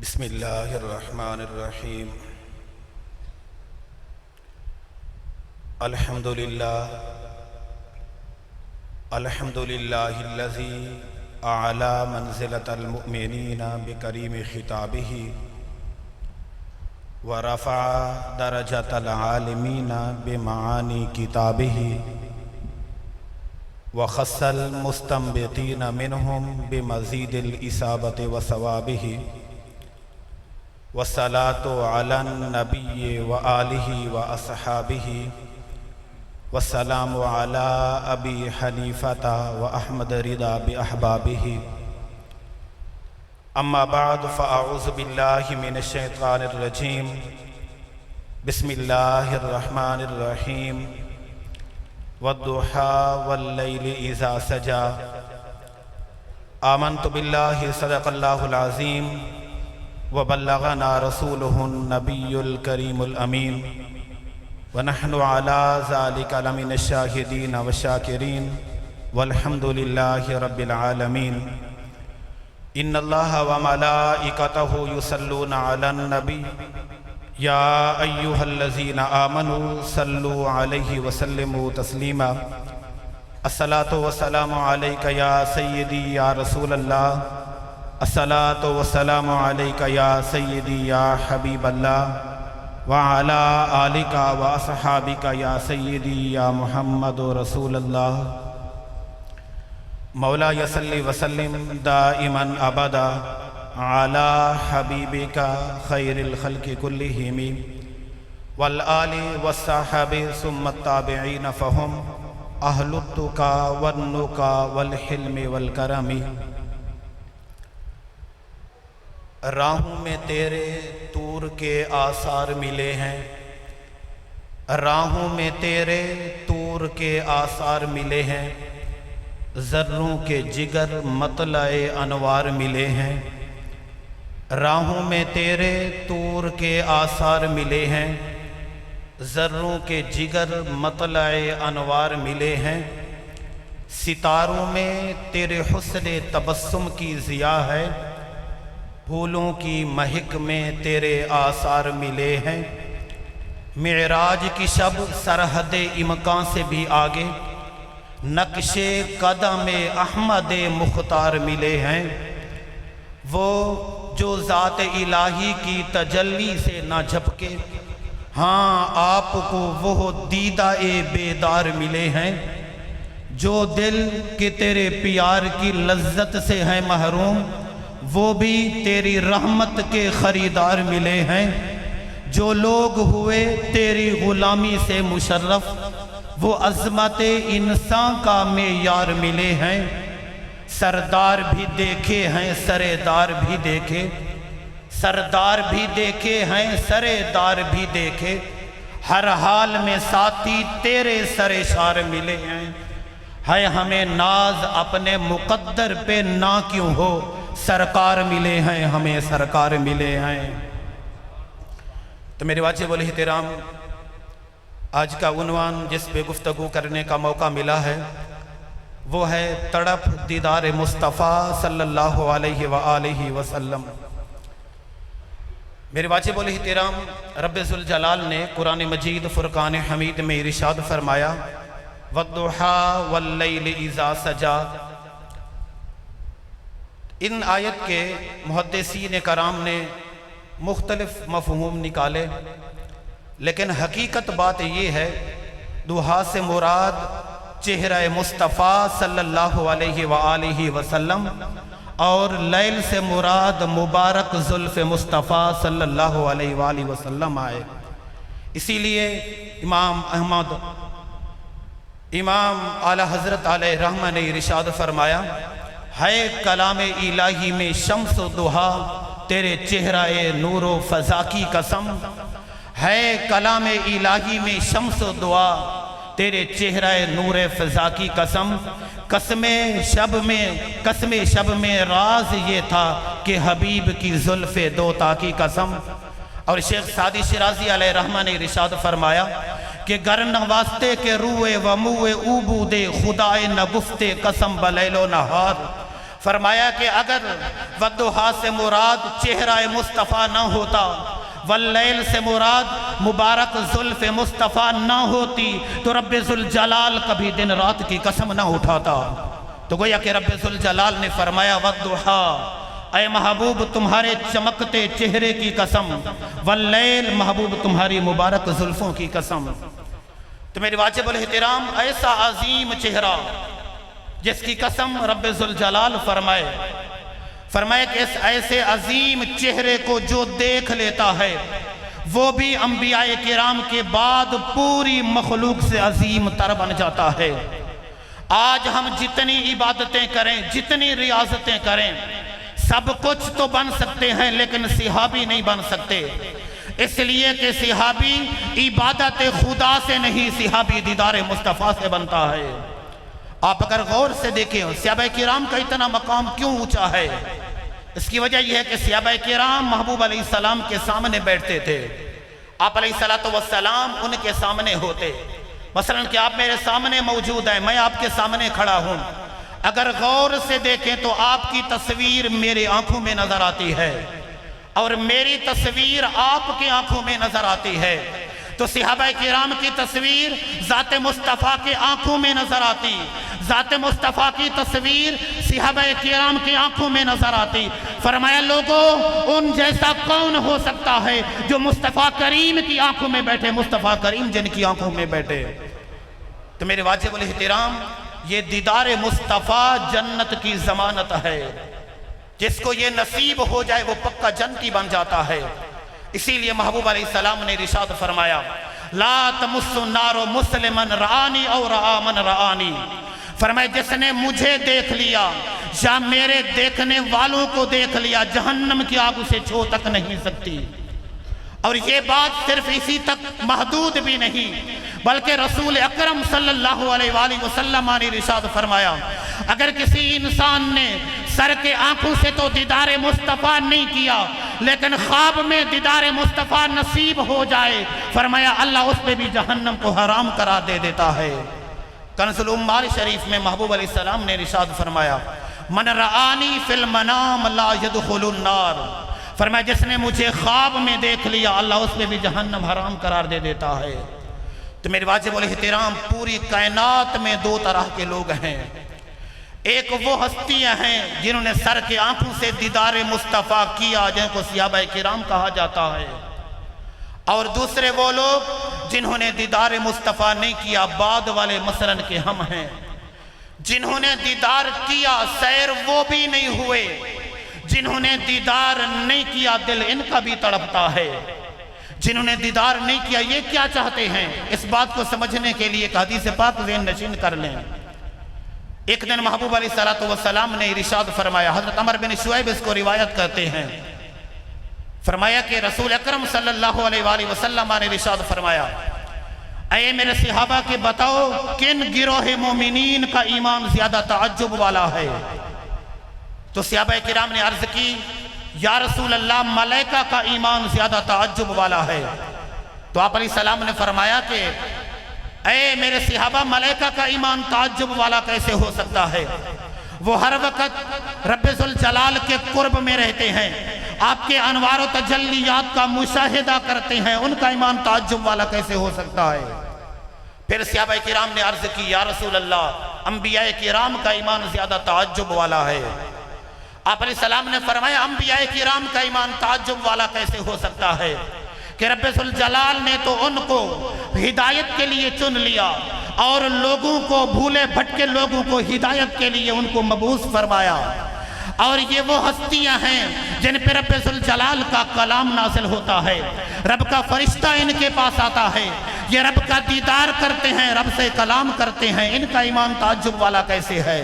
بسم اللہ الرحمن الرحیم الحمدللہ الذی اعلی منزلۃ المؤمنین بکریم خطابہ ورفع درجۃ العالمین بمعانی کتابہ وخص المستنبطین منہم بمزید الاصابۃ وثوابہ والصلاة علی النبی وآلہ واصحابہ والسلام علی ابی حنیفۃ واحمد رضا باحبابہ اما بعد فاعوذ باللہ من الشیطان الرجیم بسم اللہ الرحمن الرحیم والضحی واللیل اذا سجی آمنت باللہ صدق اللہ العظیم وبلغنا رسوله النبی الکریم الامین ونحن على ذلك لمن الشاہدین والشاکرین والحمد للہ رب العالمین ان اللہ وملائکتہ یصلون علی النبی یا ایہا الذین آمنوا صلوا علیہ وسلموا تسلیما الصلاة والسلام علیک یا سیدی یا رسول اللہ الصلاة والسلام علیک یا سیدی یا حبیب اللہ وعلا آلک واصحابک یا سیدی یا محمد رسول اللہ مولا صلی وسلم دائما ابدا علی حبیبک خیر الخلق کلہم والآل والصحاب ثم التابعین فہم اہل التقی والنقی والحلم والکرم راہوں میں تیرے طور کے آثار ملے ہیں، راہوں میں تیرے طور کے آثار ملے ہیں، ذروں کے جگر مطلع انوار ملے ہیں، راہوں میں تیرے طور کے آثار ملے ہیں، ذروں کے جگر مطلع انوار ملے ہیں، ستاروں میں تیرے حسن تبسم کی ضیاء ہے، پھولوں کی مہک میں تیرے آثار ملے ہیں، معراج کی شب سرحد امکان سے بھی آگے نقش قدم احمد مختار ملے ہیں، وہ جو ذات الہی کی تجلی سے نہ جھپکے، ہاں آپ کو وہ دیدہ بیدار ملے ہیں، جو دل کے تیرے پیار کی لذت سے ہیں محروم، وہ بھی تیری رحمت کے خریدار ملے ہیں، جو لوگ ہوئے تیری غلامی سے مشرف، وہ عظمت انسان کا معیار ملے ہیں، سردار بھی دیکھے ہیں سردار بھی دیکھے، سردار بھی دیکھے ہیں سردار بھی دیکھے، ہر حال میں ساتھی تیرے سرشار ملے ہیں، ہے ہمیں ناز اپنے مقدر پہ نہ کیوں ہو، سرکار ملے ہیں ہمیں سرکار ملے ہیں۔ تو میرے واجب الاحترام، آج کا عنوان جس پہ گفتگو کرنے کا موقع ملا ہے وہ ہے تڑپ دیدار مصطفیٰ صلی اللہ علیہ وآلہ وسلم۔ میرے واجب الاحترام، رب ذوالجلال نے قرآن مجید فرقان حمید میں ارشاد فرمایا وَالضُّحَىٰ وَاللَّيْلِ إِذَا سَجَىٰ۔ ان آیت کے محدثین کرام نے مختلف مفہوم نکالے، لیکن حقیقت بات یہ ہے ضحیٰ سے مراد چہرہ مصطفیٰ صلی اللہ علیہ وآلہ وسلم اور لیل سے مراد مبارک زلف مصطفیٰ صلی اللہ علیہ وآلہ وسلم آئے۔ اسی لیے امام اعلیٰ حضرت علیہ رحمہ نے ارشاد فرمایا ہے کلام الہی میں شمس و ضحیٰ تیرے چہرہ نور و فضا کی قسم، ہے کلام الہی میں شمس و ضحیٰ تیرے چہرہ نور فضا کی قسم، قسم شب میں راز یہ تھا کہ حبیب کی زلف دوتا کی قسم۔ اور شیخ سعدی شیرازی علیہ رحمہ نے ارشاد فرمایا کہ گر نواستے کے روئے و موئے اوبو دے خدائے نہ گفتے قسم بلیل و نہار، فرمایا کہ اگر والضحیٰ سے مراد چہرہ مصطفیٰ نہ ہوتا، واللیل سے مراد مبارک زلف مصطفیٰ نہ ہوتی، تو رب ذوالجلال کبھی دن رات کی قسم نہ اٹھاتا۔ تو گویا کہ رب ذوالجلال نے فرمایا والضحیٰ، اے محبوب تمہارے چمکتے چہرے کی قسم، واللیل محبوب تمہاری مبارک زلفوں کی قسم۔ تو میرے واجب الاحترام ایسا عظیم چہرہ جس کی قسم رب ذوالجلال فرمائے کہ اس ایسے عظیم چہرے کو جو دیکھ لیتا ہے وہ بھی انبیاء کرام کے بعد پوری مخلوق سے عظیم تر بن جاتا ہے۔ آج ہم جتنی عبادتیں کریں، جتنی ریاضتیں کریں، سب کچھ تو بن سکتے ہیں لیکن صحابی نہیں بن سکتے، اس لیے کہ صحابی عبادت خدا سے نہیں، صحابی دیدار مصطفیٰ سے بنتا ہے۔ آپ اگر غور سے دیکھیں صحابہ کرام کا اتنا مقام کیوں اونچا ہے، اس کی وجہ یہ ہے کہ صحابہ کرام محبوب علیہ السلام کے سامنے بیٹھتے تھے، آپ علیہ السلام ان کے سامنے ہوتے۔ مثلا کہ آپ میرے سامنے موجود ہیں، میں آپ کے سامنے کھڑا ہوں، اگر غور سے دیکھیں تو آپ کی تصویر میری آنکھوں میں نظر آتی ہے اور میری تصویر آپ کی آنکھوں میں نظر آتی ہے، تو صحابہ کرام کی تصویر ذات مصطفیٰ کے آنکھوں میں نظر آتی، ذات مصطفیٰ کی تصویر صحابہ کرام کی آنکھوں میں نظر آتی۔ فرمایا لوگوں ان جیسا کون ہو سکتا ہے جو مصطفیٰ کریم کی آنکھوں میں بیٹھے، مصطفیٰ کریم جن کی آنکھوں میں بیٹھے۔ تو میرے واجب الاحترام یہ دیدار مصطفیٰ جنت کی ضمانت ہے، جس کو یہ نصیب ہو جائے وہ پکا جنتی بن جاتا ہے۔ اسی لیے محبوب علیہ السلام نے ارشاد فرمایا لا تمس النار مسلما رآنی او رآ من رآنی، فرمایا جس نے مجھے دیکھ لیا یا میرے دیکھنے والوں کو دیکھ لیا جہنم کی آگ اسے چھو تک نہیں سکتی۔ اور یہ بات صرف اسی تک محدود بھی نہیں بلکہ رسول اکرم صلی اللہ علیہ وآلہ وسلم نے ارشاد فرمایا اگر کسی انسان نے سر کے آنکھوں سے تو دیدار مصطفیٰ نہیں کیا لیکن خواب میں دیدار مصطفیٰ نصیب ہو جائے، فرمایا اللہ اس پہ بھی جہنم کو حرام قرار دے دیتا ہے۔ کنز العمال شریف میں محبوب علیہ السلام نے ارشاد فرمایا من رآنی فی المنام لا يدخل النار، فرمایا جس نے مجھے خواب میں دیکھ لیا اللہ اس میں بھی جہنم حرام قرار دے دیتا ہے۔ تو میرے واجب الاحترام پوری کائنات میں دو طرح کے لوگ ہیں، ایک وہ ہستیاں ہیں جنہوں نے سر کے آنکھوں سے دیدار مصطفیٰ کیا جن کو صحابہ کرام کہا جاتا ہے، اور دوسرے وہ لوگ جنہوں نے دیدار مصطفیٰ نہیں کیا، بعد والے مثلاً کہ ہم ہیں جنہوں نے دیدار کیا سیر وہ بھی نہیں ہوئے، جنہوں نے دیدار نہیں کیا دل ان کا بھی تڑپتا ہے، جنہوں نے دیدار نہیں کیا یہ کیا چاہتے ہیں، اس بات کو سمجھنے کے لیے ایک حدیث پاک ذہن نشین کر لیں۔ ایک دن محبوب علیہ السلام نے ارشاد فرمایا، حضرت عمر بن شعیب اس کو روایت کرتے ہیں، فرمایا کہ رسول اکرم صلی اللہ علیہ وآلہ وسلم نے ارشاد فرمایا اے میرے صحابہ کہ بتاؤ کن گروہ مومنین کا ایمان زیادہ تعجب والا ہے؟ تو صحابہ کرام نے عرض کی یا رسول اللہ ملائکہ کا ایمان زیادہ تعجب والا ہے۔ تو آپ علیہ السلام نے فرمایا کہ اے میرے صحابہ ملائکہ کا ایمان تعجب والا کیسے ہو سکتا ہے؟ وہ ہر وقت رب ذوالجلال کے قرب میں رہتے ہیں، آپ کے انوار و تجلیات کا مشاہدہ کرتے ہیں، ان کا ایمان تعجب والا کیسے ہو سکتا ہے؟ پھر صحابہ کرام نے عرض کی یا رسول اللہ انبیاء کرام کا ایمان زیادہ تعجب والا ہے۔ آپ علیہ السلام نے فرمایا انبیاء کرام کا ایمان تعجب والا کیسے ہو سکتا ہے کہ رب ذوالجلال نے تو ان کو ہدایت کے لیے چن لیا اور لوگوں کو بھولے بھٹکے لوگوں کو ہدایت کے لیے ان کو مبعوث فرمایا، اور یہ وہ ہستیاں ہیں جن پہ رب ذوالجلال کا کلام نازل ہوتا ہے، رب کا فرشتہ ان کے پاس آتا ہے، یہ رب کا دیدار کرتے ہیں، رب سے کلام کرتے ہیں، ان کا ایمان تعجب والا کیسے ہے؟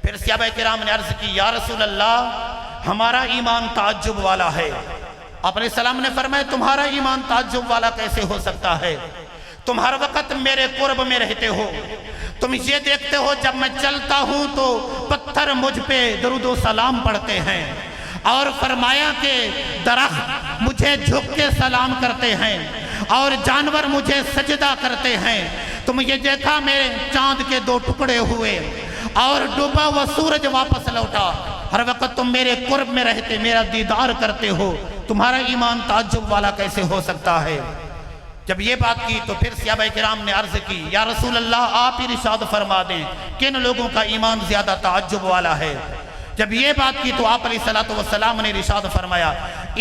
پھر صحابہ کرام نے عرض کی یا رسول اللہ ہمارا ایمان تعجب والا ہے۔ آپ علیہ السلام نے فرمایا تمہارا ایمان تعجب والا کیسے ہو سکتا ہے؟ تم ہر وقت میرے قرب میں رہتے ہو، تم یہ دیکھتے ہو جب میں چلتا ہوں تو پتھر مجھ پہ درود و سلام پڑھتے ہیں، اور فرمایا کہ درخت مجھے جھک کے سلام کرتے ہیں اور جانور مجھے سجدہ کرتے ہیں، تم یہ دیکھا میرے چاند کے دو ٹکڑے ہوئے اور ڈوبا ہوا سورج واپس لوٹا، ہر وقت تم میرے قرب میں رہتے، میرا دیدار کرتے ہو، تمہارا ایمان تعجب والا کیسے ہو سکتا ہے؟ جب یہ بات کی تو پھر صحابہ کرام نے عرض کی یا رسول اللہ آپ ہی ارشاد فرما دیں کن لوگوں کا ایمان زیادہ تعجب والا ہے؟ جب یہ بات کی تو آپ علیہ الصلوۃ والسلام نے ارشاد فرمایا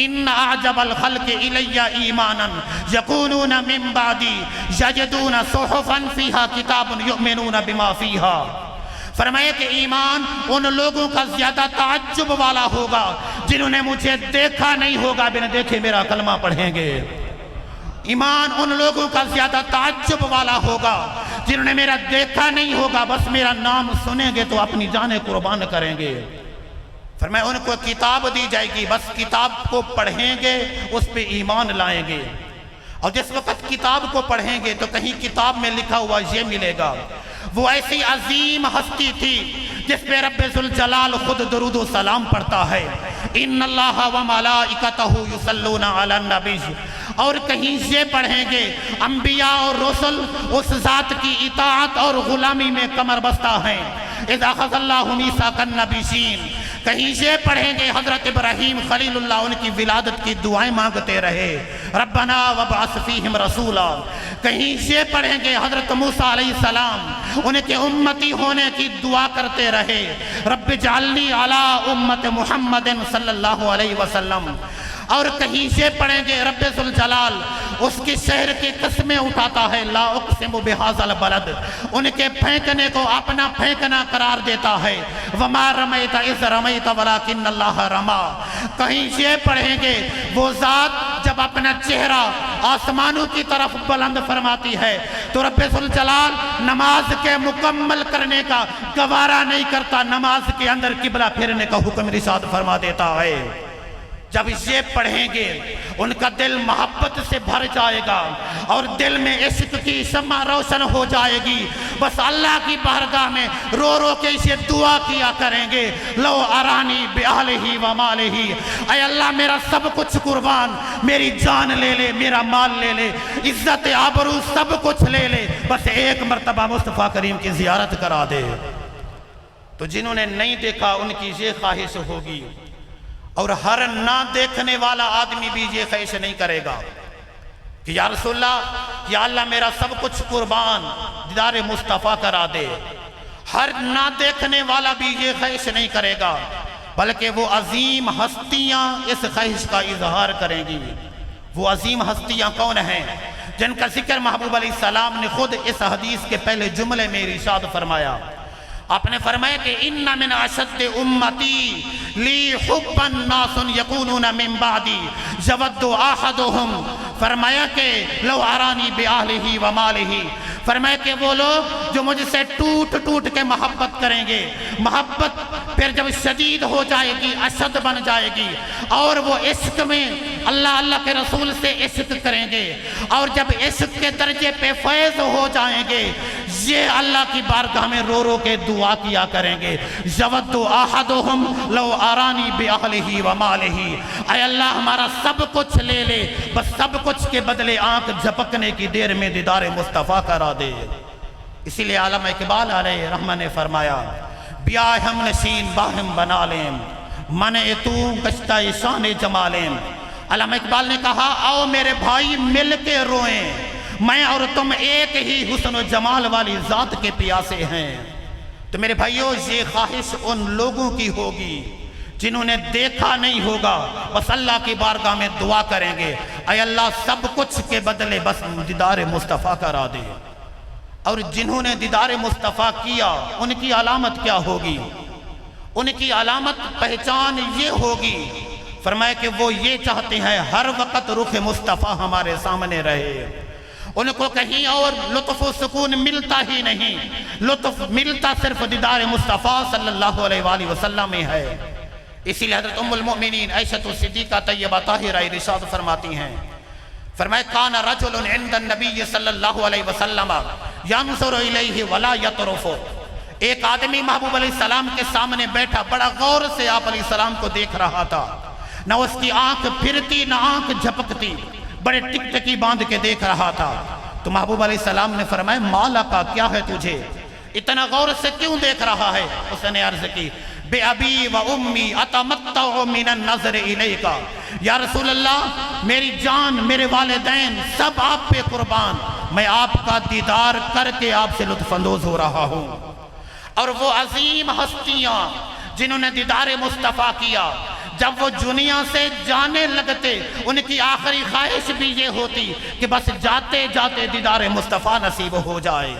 ان اعجب الخلق الی ایمانا یکونون من بعدی یجدون صحفا فیہا کتاب یؤمنون بما فیہا، فرمایا کہ ایمان ان لوگوں کا زیادہ تعجب والا ہوگا جنہوں نے مجھے دیکھا نہیں ہوگا، بنا دیکھے میرا کلمہ پڑھیں گے۔ ایمان ان لوگوں کا زیادہ تعجب والا ہوگا جنہوں نے میرا دیکھا نہیں ہوگا، بس میرا نام سنیں گے تو اپنی جانیں قربان کریں گے۔ فرمایا ان کو کتاب دی جائے گی، بس کتاب کو پڑھیں گے، اس پہ ایمان لائیں گے، اور جس وقت کتاب کو پڑھیں گے تو کہیں کتاب میں لکھا ہوا یہ ملے گا، وہ ایسی عظیم ہستی تھی جس پہ رب ذوالجلال خود درود و سلام پڑھتا ہے، ان اللہ و ملائکتہ یصلون علی النبی، اور کہیں یہ پڑھیں گے انبیاء اور رسل اس ذات کی اطاعت اور غلامی میں کمر بستہ ہیں، اذا اخذ اللہ میثاق النبیین، کہیں یہ پڑھیں گے حضرت ابراہیم خلیل اللہ ان کی ولادت کی دعائیں مانگتے رہے ربنا وابعث فیہم رسولا، کہیں یہ پڑھیں گے حضرت موسیٰ علیہ السلام ان کے امتی ہونے کی دعا کرتے رہے رب اجعلنی علی امت محمد صلی اللہ علیہ وسلم، اور کہیں سے پڑھیں گے رب ذوالجلال اس کی شہر کی قسمیں اٹھاتا ہے لا اقسم بہذا البلد، ان کے پھینکنے کو اپنا پھینکنا قرار دیتا ہے وما رمیت اذ رمیت ولکن اللہ رما، کہیں سے پڑھیں گے وہ ذات جب اپنا چہرہ آسمانوں کی طرف بلند فرماتی ہے تو رب ذوالجلال نماز کے مکمل کرنے کا گوارا نہیں کرتا، نماز کے اندر قبلہ پھیرنے کا حکم ارشاد فرما دیتا ہے۔ جب یہ پڑھیں گے ان کا دل محبت سے بھر جائے گا اور دل میں عشق کی شمع روشن ہو جائے گی، بس اللہ کی بارگاہ میں رو رو کے اسے دعا کیا کریں گے لو ارانی بأہلہ ومالہ، اے اللہ میرا سب کچھ قربان، میری جان لے لے، میرا مال لے لے، عزت آبرو سب کچھ لے لے، بس ایک مرتبہ مصطفیٰ کریم کی زیارت کرا دے۔ تو جنہوں نے نہیں دیکھا ان کی یہ خواہش ہوگی، اور ہر نہ دیکھنے والا آدمی بھی یہ خواہش نہیں کرے گا کہ یا رسول اللہ یا اللہ میرا سب کچھ قربان دیدار مصطفیٰ کرا دے، ہر نہ دیکھنے والا بھی یہ خواہش نہیں کرے گا، بلکہ وہ عظیم ہستیاں اس خواہش کا اظہار کریں گی۔ وہ عظیم ہستیاں کون ہیں جن کا ذکر محبوب علیہ السلام نے خود اس حدیث کے پہلے جملے میں ارشاد فرمایا، آپ نے فرمایا کہ ان من اشد امتی لی حبا ناس یکونون من بعدی یود احدہم، فرمایا کہ لو ارانی بأہلہ ومالہ، فرمایا کہ وہ لوگ جو مجھ سے ٹوٹ ٹوٹ کے محبت کریں گے، محبت پھر جب شدید ہو جائے گی اشد بن جائے گی، اور وہ عشق میں اللہ اللہ کے رسول سے عشق کریں گے، اور جب عشق کے درجے پہ فیض ہو جائیں گے یہ اللہ کی بارگاہ میں رو رو کے دعا کیا کریں گے یود احدہم لو ارانی بأہلہ ومالہ، اے اللہ ہمارا سب کچھ لے لے، بس سب کچھ کے بدلے آنکھ جھپکنے کی دیر میں دیدار مصطفیٰ کرا دے۔ اسی لئے علامہ اقبال علیہ رحمہ نے فرمایا بیاہ ہم نشین باہم بنا لیم من تو کشتہ شان جمالیم، علامہ اقبال نے کہا آؤ میرے بھائی مل کے روئیں، میں اور تم ایک ہی حسن و جمال والی ذات کے پیاسے ہیں۔ تو میرے بھائیوں یہ خواہش ان لوگوں کی ہوگی جنہوں نے دیکھا نہیں ہوگا، بس اللہ کی بارگاہ میں دعا کریں گے اے اللہ سب کچھ کے بدلے بس دیدار مصطفیٰ کرا دے۔ اور جنہوں نے دیدار مصطفیٰ کیا ان کی علامت کیا ہوگی؟ ان کی علامت پہچان یہ ہوگی، فرمایا کہ وہ یہ چاہتے ہیں ہر وقت رخ مصطفیٰ ہمارے سامنے رہے، ان کو کہیں اور لطف و سکون ملتا ہی نہیں، لطف ملتا صرف دیدار مصطفیٰ صلی اللہ علیہ وآلہ وسلم میں ہے۔ اسی لئے حضرت ام المؤمنین عائشہ صدیقہ طیبہ طاہرہ ارشاد فرماتی ہیں، فرمایا کان رجل عند النبی صلی اللہ علیہ وسلم ینظر الیہ ولا یطرف، ایک آدمی محبوب علیہ السلام کے سامنے بیٹھا بڑا غور سے آپ علیہ السلام کو دیکھ رہا تھا، نہ اس کی آنکھ پھرتی نہ آنکھ جھپکتی، بڑے ٹک ٹکی باندھ کے دیکھ رہا تھا۔ تو محبوب علیہ السلام نے فرمایا مالا کا کیا ہے تجھے؟ اتنا غور سے کیوں دیکھ رہا ہے؟ اس نے عرض کی بے ابی و امی اتمتع من النظر الیکا، یا رسول اللہ میری جان، میرے والدین سب آپ پہ قربان، میں آپ کا دیدار کر کے آپ سے لطف اندوز ہو رہا ہوں۔ اور وہ عظیم ہستیاں جنہوں نے دیدار مصطفیٰ کیا، جب وہ دنیا سے جانے لگتے ان کی آخری خواہش بھی یہ ہوتی کہ بس جاتے جاتے دیدار مصطفیٰ نصیب ہو جائے۔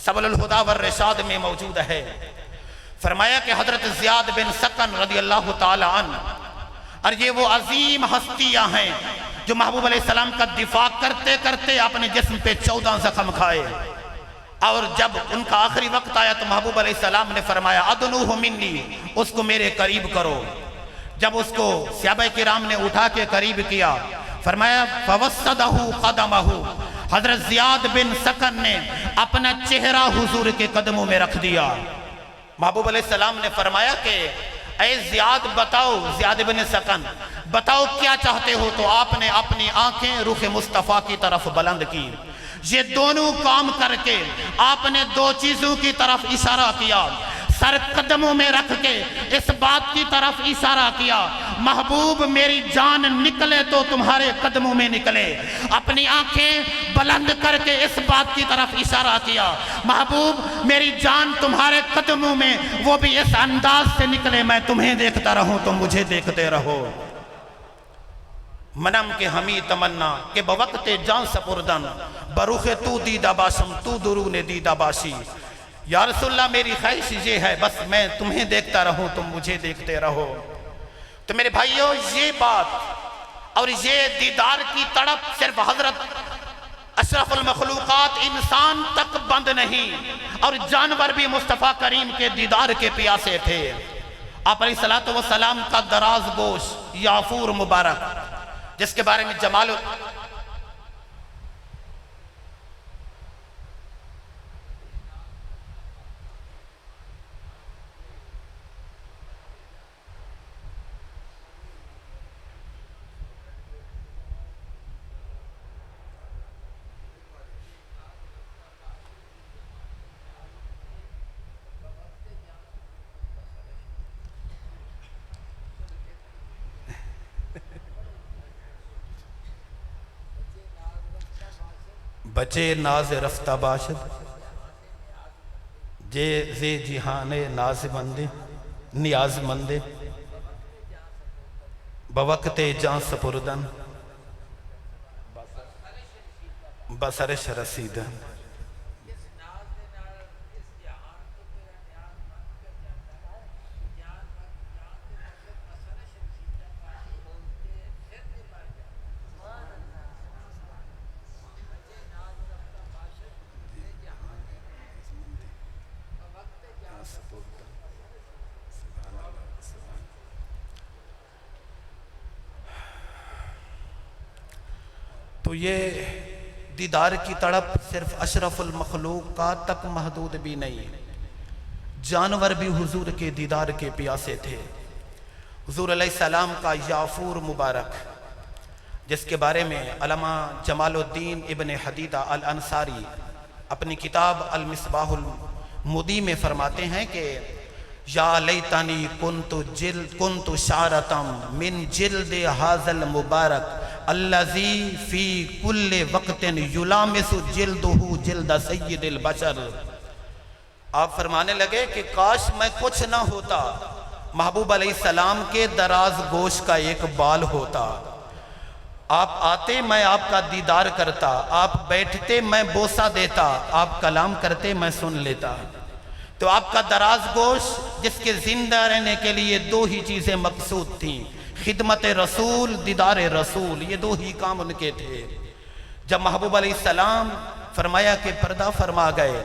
سبل الہدی والرشاد میں موجود ہے، فرمایا کہ حضرت زیاد بن سکن رضی اللہ تعالی عنہ، اور یہ وہ عظیم ہستیاں ہیں جو محبوب علیہ السلام کا دفاع کرتے کرتے اپنے جسم پہ 14 زخم کھائے، اور جب ان کا آخری وقت آیا تو محبوب علیہ السلام نے فرمایا ادنوہ منی، اس کو میرے قریب کرو۔ جب اس کو صحابہ کرام نے اٹھا کے قریب کیا، فرمایا فوسدہ قدمہ، حضرت زیاد بن سکن نے اپنا چہرہ حضور کے قدموں میں رکھ دیا۔ محبوب علیہ السلام نے فرمایا کہ اے زیاد بتاؤ، زیاد بن سکن بتاؤ کیا چاہتے ہو؟ تو آپ نے اپنی آنکھیں رخ مصطفیٰ کی طرف بلند کی۔ یہ دونوں کام کر کے آپ نے 2 چیزوں کی طرف اشارہ کیا، سر قدموں میں رکھ کے اس بات کی طرف اشارہ کیا محبوب میری جان نکلے تو تمہارے قدموں میں نکلے، اپنی آنکھیں بلند کر کے اس بات کی طرف اشارہ کیا محبوب میری جان تمہارے قدموں میں، وہ بھی اس انداز سے نکلے میں تمہیں دیکھتا رہوں تم مجھے دیکھتے رہو۔ منم کے ہمی تمنا کہ بوقت جان سپردن، بروخ تو دیدہ باشم تو درون دیدہ باشی، یا رسول اللہ میری خواہش یہ ہے بس میں تمہیں دیکھتا رہوں تم مجھے دیکھتے رہو۔ تو میرے بھائیوں یہ بات اور یہ دیدار کی تڑپ صرف حضرت اشرف المخلوقات انسان تک بند نہیں، اور جانور بھی مصطفیٰ کریم کے دیدار کے پیاسے تھے۔ آپ علیہ السلام کا دراز گوش یافور مبارک، جس کے بارے میں جمال بچے ناز رفتہ باشد، زی جہان ناز مندے نیاز مندے، بوقت جان سپردن بسرش رسیدن۔ تو یہ دیدار کی تڑپ صرف اشرف المخلوقات تک محدود بھی نہیں، جانور بھی حضور کے دیدار کے پیاسے تھے۔ حضور علیہ السلام کا یافور مبارک، جس کے بارے میں علامہ جمال الدین ابن حدیدہ الانصاری اپنی کتاب المصباح المضیء میں فرماتے ہیں کہ یا لیتنی کنت شعرتم من جلد حاضل مبارک الذی فی کل وقت یلامس جلدہ جلد سید البشر۔ آپ فرمانے لگے کہ کاش میں کچھ نہ ہوتا، محبوب علیہ السلام کے دراز گوش کا ایک بال ہوتا، آپ آتے میں آپ کا دیدار کرتا، آپ بیٹھتے میں بوسہ دیتا، آپ کلام کرتے میں سن لیتا۔ تو آپ کا دراز گوش جس کے زندہ رہنے کے لیے 2 ہی چیزیں مقصود تھیں، خدمت رسول، دیدار رسول، یہ 2 ہی کام ان کے تھے۔ جب محبوب علیہ السلام فرمایا کہ پردہ فرما گئے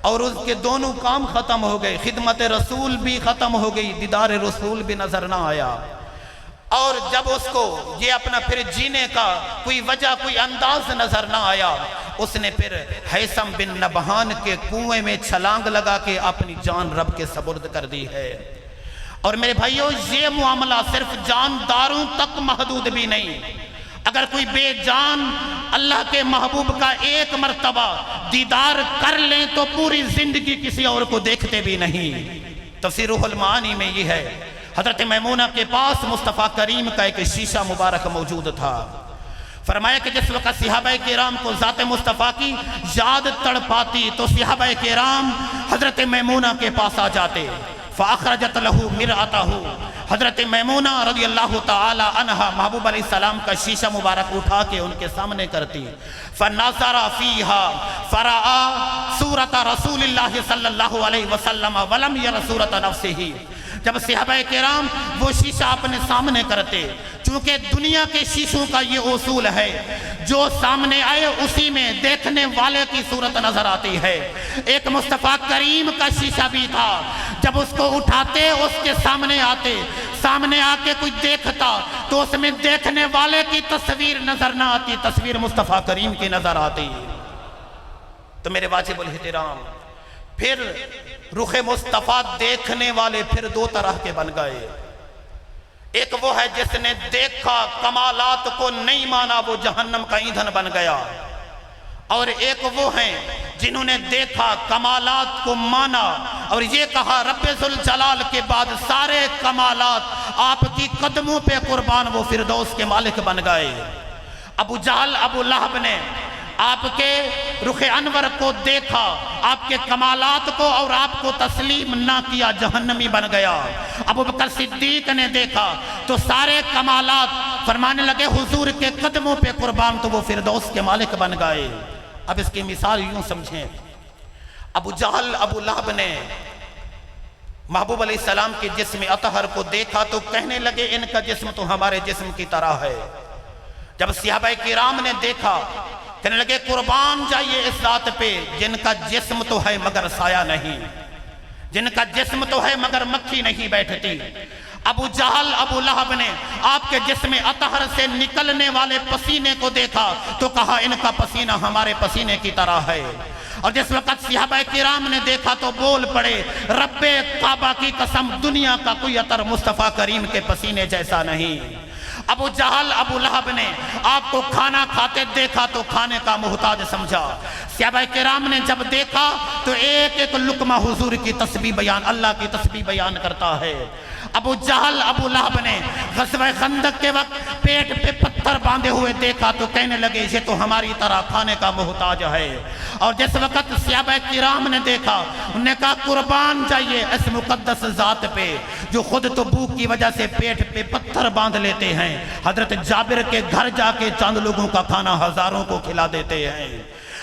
اور اس کے دونوں کام ختم ہو گئے، خدمت رسول بھی ختم ہو گئی، دیدار رسول بھی نظر نہ آیا، اور جب اس کو یہ اپنا پھر جینے کا کوئی وجہ کوئی انداز نظر نہ آیا، اس نے پھر حیثم بن نبہان کے کنویں میں چھلانگ لگا کے اپنی جان رب کے سپرد کر دی ہے۔ اور میرے بھائیوں یہ معاملہ صرف جانداروں تک محدود بھی نہیں، اگر کوئی بے جان اللہ کے محبوب کا ایک مرتبہ دیدار کر لیں تو پوری زندگی کسی اور کو دیکھتے بھی نہیں۔ تفسیر روح المعانی میں یہ ہے، حضرت میمونہ کے پاس مصطفیٰ کریم کا ایک شیشہ مبارک موجود تھا۔ فرمایا کہ جس وقت صحابہ کرام کو ذات مصطفیٰ کی یاد تڑپاتی تو صحابہ کرام حضرت میمونہ کے پاس آ جاتے۔ فَأَخْرَجَتْ لَهُ مِرْعَتَهُ، حضرت میمونہ رضی اللہ تعالی عنہ محبوب علیہ السلام کا شیشہ مبارک اٹھا کے ان کے سامنے کرتی۔ فَنَظَرَ فِيهَا فَرَآ صُورَةَ رسول اللہ صلی اللہ علیہ وسلم وَلَمْ يَرَ صُورَةَ نَفْسِهِ۔ جب صحابہ کرام وہ شیشہ اپنے سامنے کرتے، چونکہ دنیا کے شیشوں کا یہ اصول ہے، جو سامنے آئے اسی میں دیکھنے والے کی صورت نظر آتی ہے۔ ایک مصطفیٰ کریم کا شیشہ بھی تھا، جب اس کو اٹھاتے اس کے سامنے آتے، سامنے آ کے کوئی دیکھتا تو اس میں دیکھنے والے کی تصویر نظر نہ آتی، تصویر مصطفیٰ کریم کی نظر آتی۔ تو میرے واجب الاحترام، پھر رخ مصطفیٰ دیکھنے والے پھر دو طرح کے بن گئے۔ ایک وہ ہے جس نے دیکھا کمالات کو نہیں مانا، وہ جہنم کا ایندھن بن گیا۔ اور ایک وہ ہیں جنہوں نے دیکھا کمالات کو مانا اور یہ کہا رب ذوالجلال کے بعد سارے کمالات آپ کی قدموں پہ قربان، وہ فردوس کے مالک بن گئے۔ ابو جہل ابو لہب نے آپ کے رخ انور کو دیکھا، آپ کے کمالات کو، اور آپ کو تسلیم نہ کیا، جہنمی بن گیا۔ ابو بکر صدیق نے دیکھا تو سارے کمالات، فرمانے لگے حضور کے قدموں پہ قربان، تو وہ فردوس کے مالک بن گئے۔ اب اس کی مثال یوں سمجھیں، ابو جہل ابو لہب نے محبوب علیہ السلام کے جسم اطہر کو دیکھا تو کہنے لگے ان کا جسم تو ہمارے جسم کی طرح ہے۔ جب صحابہ کرام نے دیکھا کہنے لگے قربان جائیے اس ذات پہ جن کا جسم تو ہے مگر سایہ نہیں، جن کا جسم تو ہے مگر مکھی نہیں بیٹھتی۔ ابو جہل ابو لہب نے آپ کے جسم اطہر سے نکلنے والے پسینے کو دیکھا تو کہا ان کا پسینہ ہمارے پسینے کی طرح ہے۔ اور جس وقت صحابہ کرام نے دیکھا تو بول پڑے رب کعبہ کی قسم، دنیا کا کوئی عطر مصطفیٰ کریم کے پسینے جیسا نہیں۔ ابو جہل ابو لہب نے آپ کو کھانا کھاتے دیکھا تو کھانے کا محتاج سمجھا۔ صحابہ کرام نے جب دیکھا تو ایک ایک لقمہ حضور کی تسبیح بیان، اللہ کی تسبیح بیان کرتا ہے۔ ابو جہل ابو لہب نے غزوہ خندق کے وقت پیٹ پہ پتھر باندھے ہوئے دیکھا تو کہنے لگے یہ تو ہماری طرح کھانے کا محتاج ہے۔ اور جس وقت صحابہ کرام نے دیکھا انہوں نے کہا قربان جائیے اس مقدس ذات پہ جو خود تو بھوک کی وجہ سے پیٹ پہ پتھر باندھ لیتے ہیں، حضرت جابر کے گھر جا کے چند لوگوں کا کھانا ہزاروں کو کھلا دیتے ہیں۔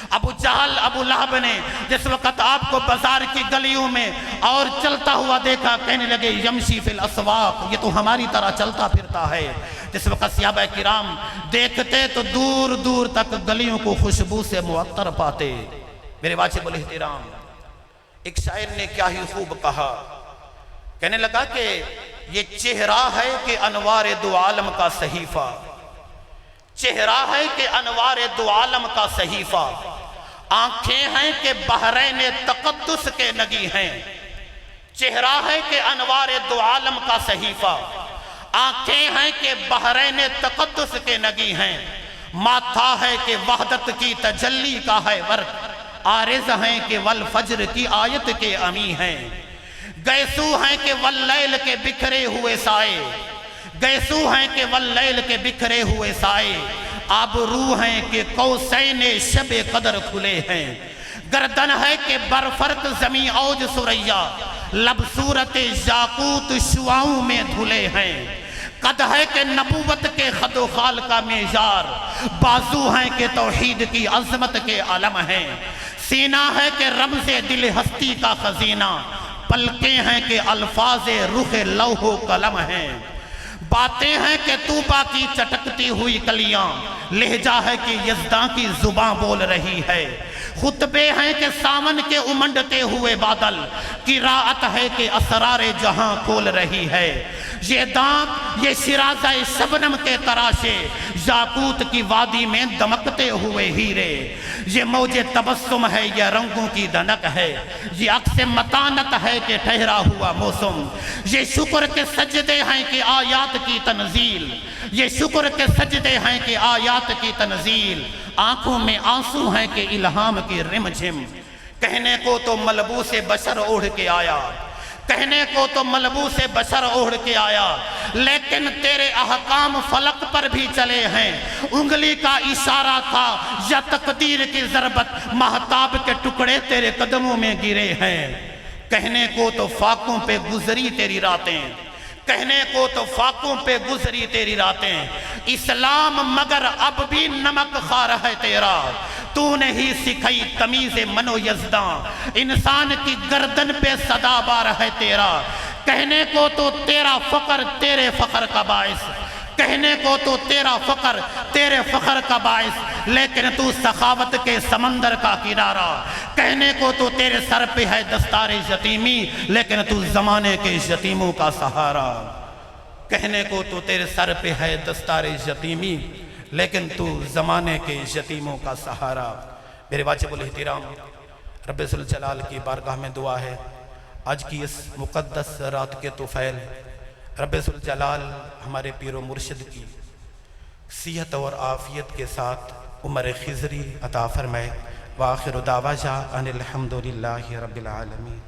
ابو جہل ابو لہب نے جس وقت آپ کو بازار کی گلیوں میں اور چلتا ہوا دیکھا کہنے لگے یمشی فی الاسواق، یہ تو ہماری طرح چلتا پھرتا ہے۔ جس وقت صحابہ کرام دیکھتے تو دور دور تک گلیوں کو خوشبو سے معطر پاتے۔ میرے واجب الاحترام، ایک شاعر نے کیا ہی خوب کہا، کہنے لگا کہ یہ چہرہ ہے کہ انوار دو عالم کا صحیفہ، چہرہ ہے کہ انوار دو عالم کا صحیفہ، آنکھیں ہیں کہ بحرین تقدس کے نگی ہیں۔ چہرہ ہے کہ انوار دو عالم کا صحیفہ، آنکھیں ہیں کہ بحرین تقدس کے نگی ہیں۔ ماتھا ہے کہ وحدت کی تجلی کا ہے ورق، عارض ہیں کہ والفجر کی آیت کے امی ہیں۔ گیسو ہیں کہ واللیل کے بکھرے ہوئے سائے، گیسو ہیں کہ واللیل کے بکھرے ہوئے سائے، آبرو ہیں کہ قوسین شب قدر کھلے ہیں۔ گردن ہے کہ برفرق زمین اوج سریا، لب صورت یاقوت شعاؤں میں دھلے ہیں۔ قد ہے کہ نبوت کے خد و خال کا معیار، بازو ہیں کہ توحید کی عظمت کے علم ہیں۔ سینہ ہے کہ رمز دل ہستی کا خزینہ، پلکیں ہیں کہ الفاظ رخ لوح و قلم ہیں۔ باتیں ہیں کہ طوبہ کی چٹکتی ہوئی کلیاں، لہجہ ہے کہ یزداں کی زباں بول رہی ہے۔ خطبے ہیں کہ ساون کے امنڈتے ہوئے بادل، قرات ہے کہ اسرار جہاں کھول رہی ہے۔ یہ دانت یہ شرازہ شبنم کے تراشے، یاقوت کی وادی میں دمکتے ہوئے ہیرے، یہ موج تبسم ہے، یہ رنگوں کی دھنک ہے، یہ عکس متانت ہے کہ ٹھہرا ہوا موسم، یہ شکر کے سجدے ہیں کہ آیات کی تنزیل، یہ شکر کے سجدے ہیں کہ آیات کی تنزیل، آنکھوں میں آنسو ہیں کہ الہام کی رم جھم۔ کہنے کو تو ملبوس بشر اوڑھ کے آیا، کہنے کو تو ملبوس بشر اوڑھ کے آیا، لیکن تیرے احکام فلک پر بھی چلے ہیں، انگلی کا اشارہ تھا یا تقدیر کی ضربت، مہتاب کے ٹکڑے تیرے قدموں میں گرے ہیں۔ کہنے کو تو فاقوں پہ گزری تیری راتیں، کہنے کو تو فاقوں پہ گزری تیری راتیں، اسلام مگر اب بھی نمک خار ہے تیرا، تو نے ہی سکھائی تمیز من و یزداں، انسان کی گردن پہ صدا بار ہے تیرا۔ کہنے کو تو تیرا فقر تیرے فخر کا باعث، کہنے کو تو تیرا فقر تیرے فخر کا باعث، لیکن تو سخاوت کے سمندر کا کنارہ۔ کہنے کو تو تیرے سر پہ ہے دستار یتیمی، لیکن تو زمانے کے یتیموں کا سہارا۔ کہنے کو تو تیرے سر پہ ہے دستار یتیمی، لیکن تو زمانے کے یتیموں کا سہارا۔ میرے واجب الاحترام رب ذوالجلال کی بارگاہ میں دعا ہے، آج کی اس مقدس رات کے طفیل رب ذوالجلال ہمارے پیر و مرشد کی صحت اور عافیت کے ساتھ عمر خضری عطا فرمائے۔ وآخر دعوانا ان الحمدللہ رب العالمین۔